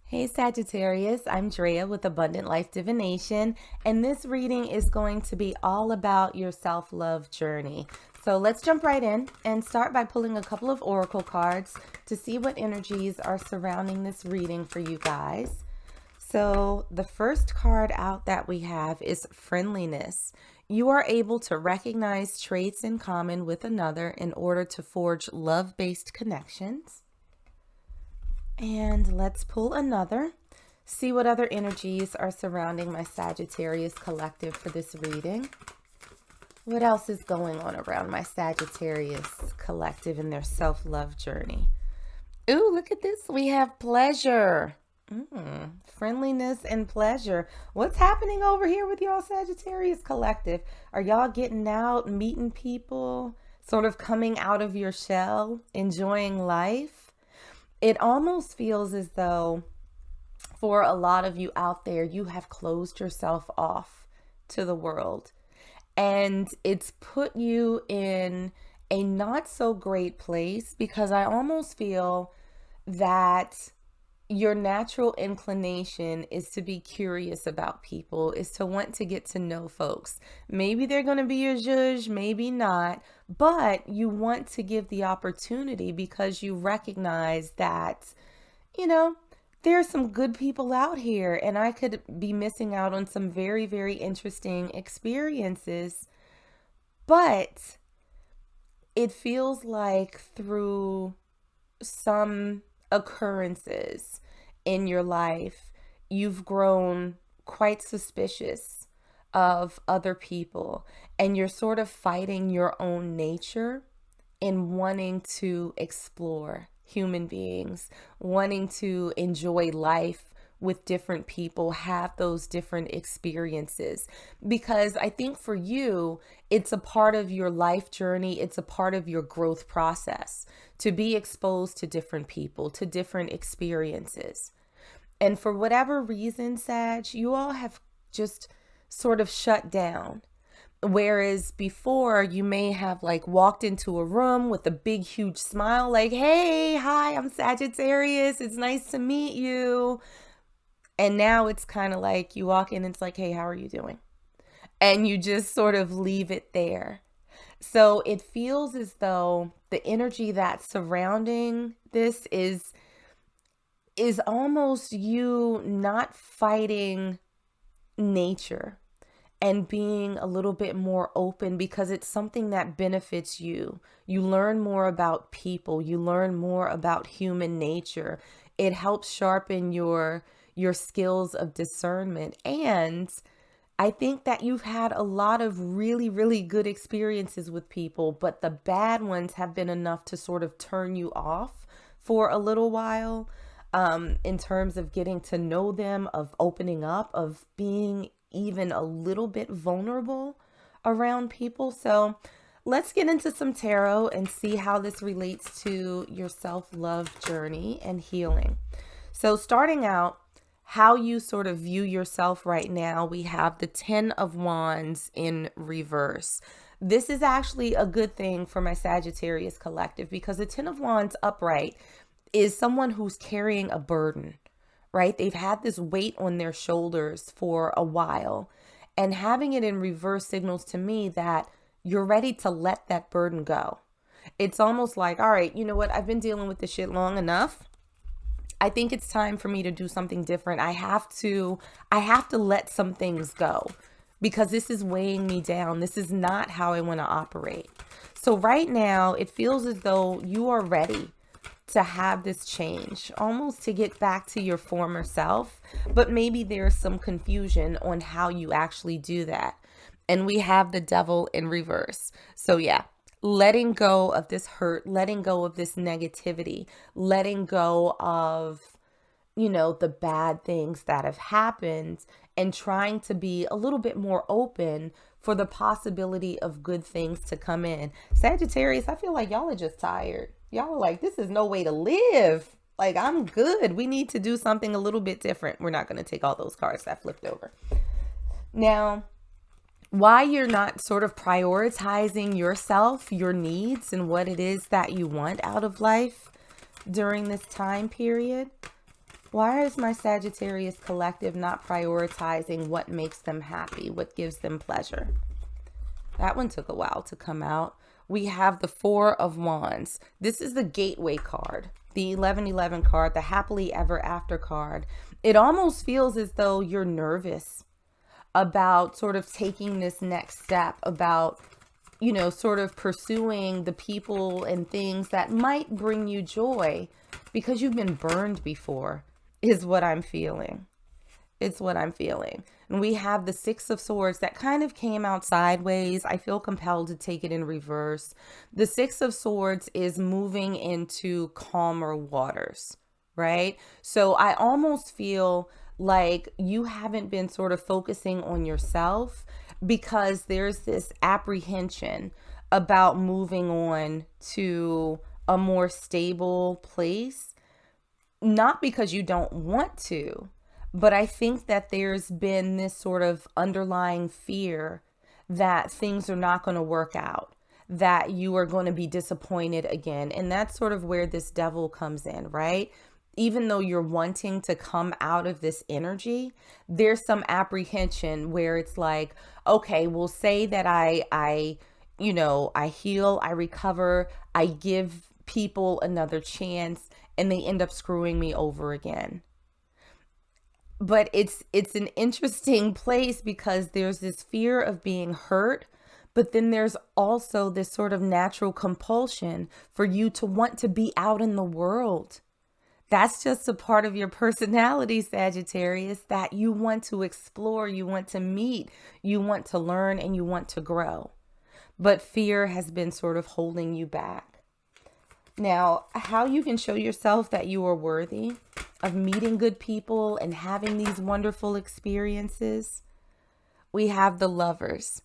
Hey Sagittarius, I'm Drea with Abundant Life Divination, and this reading is going to be all about your self-love journey. So let's jump right in and start by pulling a couple of oracle cards to see what energies are surrounding this reading for you guys. So the first card out that we have is friendliness. You are able to recognize traits in common with another in order to forge love-based connections. And let's pull another. See what other energies are surrounding my Sagittarius collective for this reading. What else is going on around my Sagittarius collective in their self-love journey? Ooh, look at this. We have pleasure. Friendliness and pleasure. What's happening over here with y'all Sagittarius collective? Are y'all getting out, meeting people, sort of coming out of your shell, enjoying life? It almost feels as though for a lot of you out there, you have closed yourself off to the world. And it's put you in a not so great place because I almost feel that your natural inclination is to be curious about people, is to want to get to know folks. Maybe they're going to be your judge, maybe not, but you want to give the opportunity because you recognize that, there are some good people out here and I could be missing out on some very, very interesting experiences. But it feels like through some occurrences in your life, you've grown quite suspicious of other people and you're sort of fighting your own nature in wanting to explore human beings, wanting to enjoy life with different people, have those different experiences. Because I think for you, it's a part of your life journey. It's a part of your growth process to be exposed to different people, to different experiences. And for whatever reason, Sag, you all have just sort of shut down. Whereas before you may have like walked into a room with a big, huge smile, like, hey, hi, I'm Sagittarius. It's nice to meet you. And now it's kind of like you walk in and it's like, hey, how are you doing? And you just sort of leave it there. So it feels as though the energy that's surrounding this is almost you not fighting nature and being a little bit more open because it's something that benefits you. You learn more about people. You learn more about human nature. It helps sharpen your skills of discernment. And I think that you've had a lot of really, really good experiences with people, but the bad ones have been enough to sort of turn you off for a little while, in terms of getting to know them, of opening up, of being even a little bit vulnerable around people. So let's get into some tarot and see how this relates to your self-love journey and healing. So starting out, how you sort of view yourself right now, we have the 10 of Wands in reverse. This is actually a good thing for my Sagittarius collective because the 10 of Wands upright is someone who's carrying a burden, right? They've had this weight on their shoulders for a while, and having it in reverse signals to me that you're ready to let that burden go. It's almost like, all right, you know what? I've been dealing with this shit long enough. I think it's time for me to do something different. I have to let some things go because this is weighing me down. This is not how I want to operate. So right now, it feels as though you are ready to have this change, almost to get back to your former self, but maybe there's some confusion on how you actually do that. And we have the Devil in reverse. So yeah, letting go of this hurt, letting go of this negativity, letting go of, the bad things that have happened and trying to be a little bit more open for the possibility of good things to come in. Sagittarius, I feel like y'all are just tired. Y'all are like, this is no way to live. Like, I'm good. We need to do something a little bit different. We're not going to take all those cards that flipped over. Now, why you're not sort of prioritizing yourself, your needs, and what it is that you want out of life during this time period. Why is my Sagittarius collective not prioritizing what makes them happy, what gives them pleasure? That one took a while to come out. We have the Four of Wands. This is the gateway card, the 1111 card, the happily ever after card. It almost feels as though you're nervous about sort of taking this next step, about, you know, sort of pursuing the people and things that might bring you joy because you've been burned before, is what I'm feeling. It's what I'm feeling. And we have the Six of Swords that kind of came out sideways. I feel compelled to take it in reverse. The Six of Swords is moving into calmer waters, right? So I almost feel like you haven't been sort of focusing on yourself because there's this apprehension about moving on to a more stable place. Not because you don't want to, but I think that there's been this sort of underlying fear that things are not going to work out, that you are going to be disappointed again. And that's sort of where this devil comes in, right? Even though you're wanting to come out of this energy, there's some apprehension where it's like, okay, we'll say that I heal, I recover, I give people another chance, and they end up screwing me over again. But it's an interesting place because there's this fear of being hurt, but then there's also this sort of natural compulsion for you to want to be out in the world. That's just a part of your personality, Sagittarius, that you want to explore, you want to meet, you want to learn, and you want to grow. But fear has been sort of holding you back. Now, how you can show yourself that you are worthy of meeting good people and having these wonderful experiences, we have the Lovers.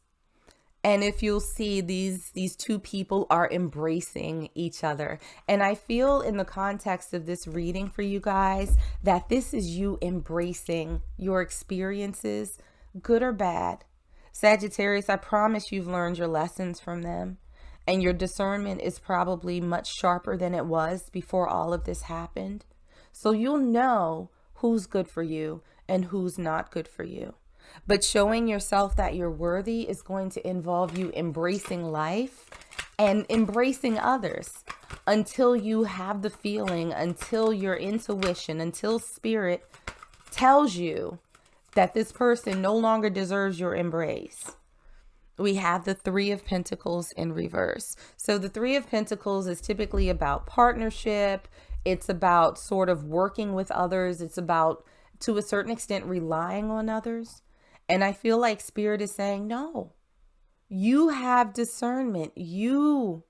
And if you'll see, these two people are embracing each other. And I feel in the context of this reading for you guys that this is you embracing your experiences, good or bad. Sagittarius, I promise you've learned your lessons from them. And your discernment is probably much sharper than it was before all of this happened. So you'll know who's good for you and who's not good for you. But showing yourself that you're worthy is going to involve you embracing life and embracing others until you have the feeling, until your intuition, until spirit tells you that this person no longer deserves your embrace. We have the Three of Pentacles in reverse. So the Three of Pentacles is typically about partnership. It's about sort of working with others. It's about, to a certain extent, relying on others. And I feel like Spirit is saying, no, you have discernment. You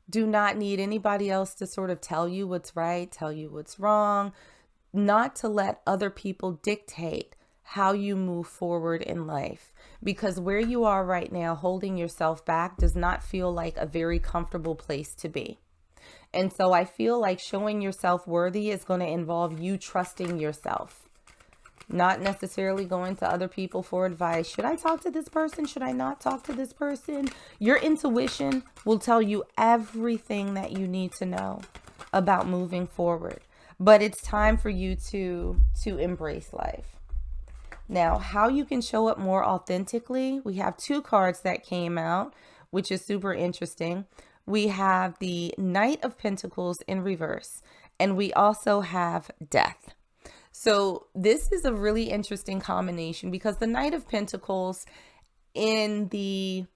do not need anybody else to sort of tell you what's right, tell you what's wrong, not to let other people dictate how you move forward in life. Because where you are right now, holding yourself back, does not feel like a very comfortable place to be. And so I feel like showing yourself worthy is going to involve you trusting yourself. Not necessarily going to other people for advice. Should I talk to this person? Should I not talk to this person? Your intuition will tell you everything that you need to know about moving forward. But it's time for you to embrace life. Now, how you can show up more authentically, we have two cards that came out, which is super interesting. We have the Knight of Pentacles in reverse, and we also have Death. So this is a really interesting combination because the Knight of Pentacles in the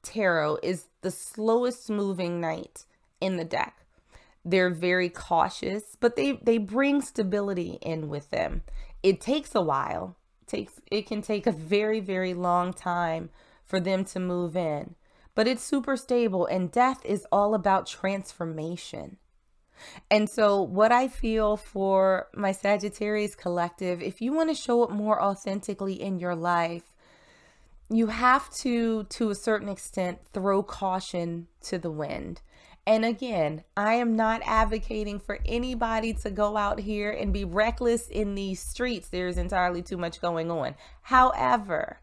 tarot is the slowest moving knight in the deck. They're very cautious, but they bring stability in with them. It takes a while. It can take a very, very long time for them to move in, but it's super stable. And Death is all about transformation. And so what I feel for my Sagittarius collective, if you want to show up more authentically in your life, you have to a certain extent, throw caution to the wind. And again, I am not advocating for anybody to go out here and be reckless in these streets. There's entirely too much going on. However,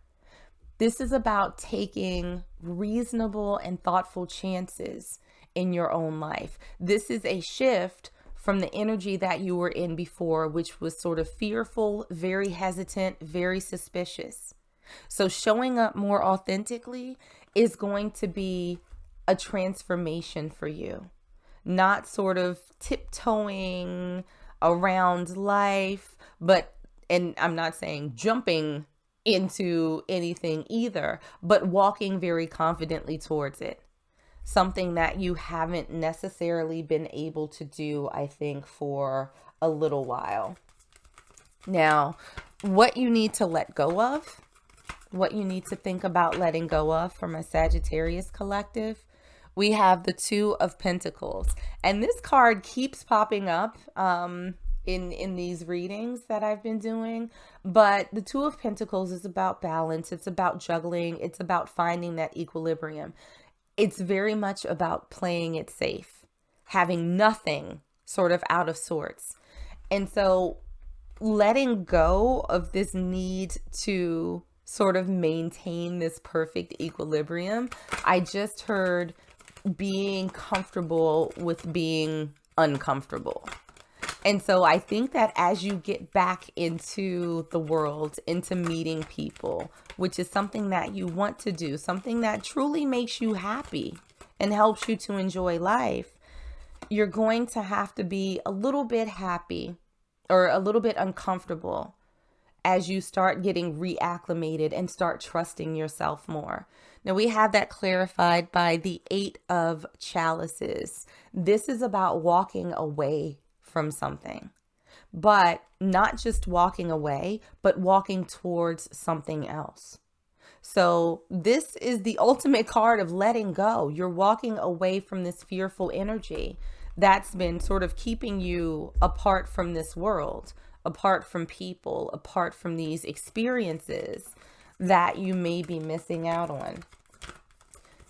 this is about taking reasonable and thoughtful chances in your own life. This is a shift from the energy that you were in before, which was sort of fearful, very hesitant, very suspicious. So showing up more authentically is going to be a transformation for you, not sort of tiptoeing around life, and I'm not saying jumping into anything either, but walking very confidently towards it. Something that you haven't necessarily been able to do, I think, for a little while. Now, what you need to let go of, what you need to think about letting go of for my Sagittarius collective, we have the Two of Pentacles. And this card keeps popping up in these readings that I've been doing. But the Two of Pentacles is about balance. It's about juggling. It's about finding that equilibrium. It's very much about playing it safe, having nothing sort of out of sorts. And so letting go of this need to sort of maintain this perfect equilibrium, I just heard being comfortable with being uncomfortable. And so I think that as you get back into the world, into meeting people, which is something that you want to do, something that truly makes you happy and helps you to enjoy life, you're going to have to be a little bit happy or a little bit uncomfortable as you start getting reacclimated and start trusting yourself more. Now we have that clarified by the Eight of Chalices. This is about walking away from something, but not just walking away, but walking towards something else. So this is the ultimate card of letting go. You're walking away from this fearful energy that's been sort of keeping you apart from this world, apart from people, apart from these experiences that you may be missing out on.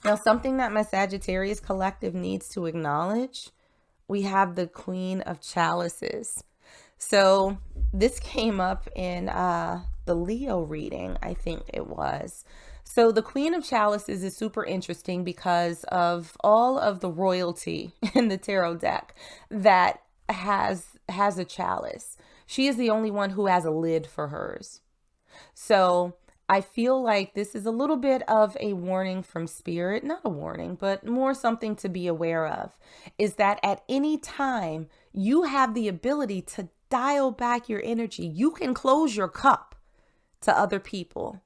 Now, something that my Sagittarius collective needs to acknowledge, we have the Queen of Chalices. So this came up in the Leo reading, I think it was. So the Queen of Chalices is super interesting because of all of the royalty in the tarot deck that has a chalice. She is the only one who has a lid for hers. So I feel like this is a little bit of a warning from spirit, not a warning, but more something to be aware of, is that at any time you have the ability to dial back your energy. You can close your cup to other people.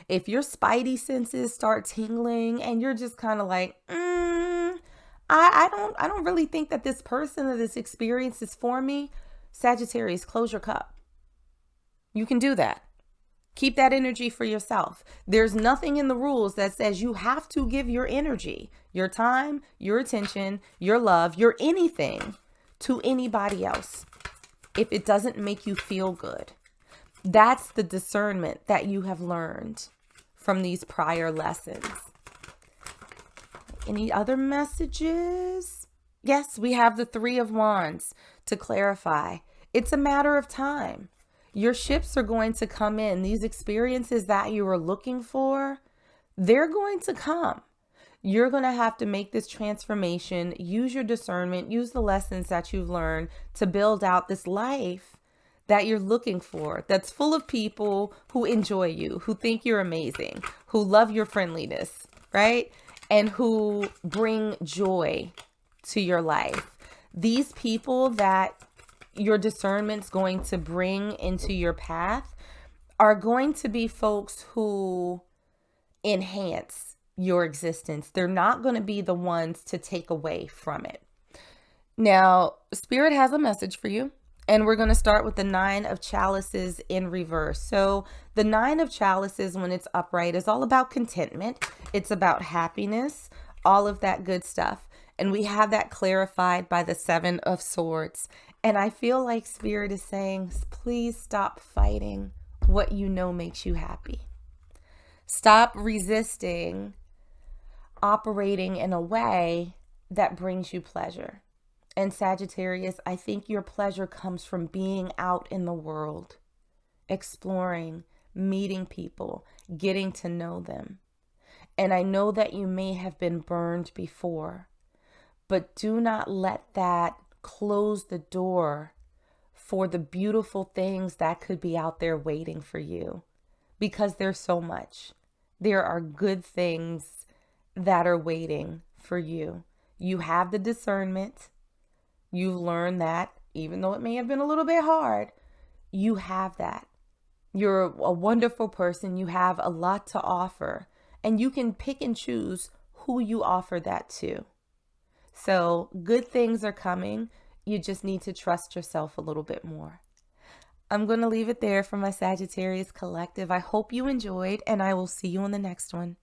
If your spidey senses start tingling and you're just kind of like, I don't really think that this person or this experience is for me. Sagittarius, close your cup. You can do that. Keep that energy for yourself. There's nothing in the rules that says you have to give your energy, your time, your attention, your love, your anything to anybody else if it doesn't make you feel good. That's the discernment that you have learned from these prior lessons. Any other messages? Yes, we have the Three of Wands to clarify. It's a matter of time. Your ships are going to come in. These experiences that you were looking for, they're going to come. You're going to have to make this transformation, use your discernment, use the lessons that you've learned to build out this life that you're looking for, that's full of people who enjoy you, who think you're amazing, who love your friendliness, right? And who bring joy to your life. These people that your discernment's going to bring into your path are going to be folks who enhance your existence. They're not going to be the ones to take away from it. Now, Spirit has a message for you, and we're going to start with the Nine of Chalices in reverse. So the Nine of Chalices, when it's upright, is all about contentment. It's about happiness, all of that good stuff. And we have that clarified by the Seven of Swords. And I feel like Spirit is saying, please stop fighting what you know makes you happy. Stop resisting operating in a way that brings you pleasure. And Sagittarius, I think your pleasure comes from being out in the world, exploring, meeting people, getting to know them. And I know that you may have been burned before, but do not let that close the door for the beautiful things that could be out there waiting for you, because there's so much. There are good things that are waiting for you. You have the discernment. You've learned that, even though it may have been a little bit hard, you have that. You're a wonderful person. You have a lot to offer, and you can pick and choose who you offer that to. So good things are coming. You just need to trust yourself a little bit more. I'm going to leave it there for my Sagittarius collective. I hope you enjoyed, and I will see you on the next one.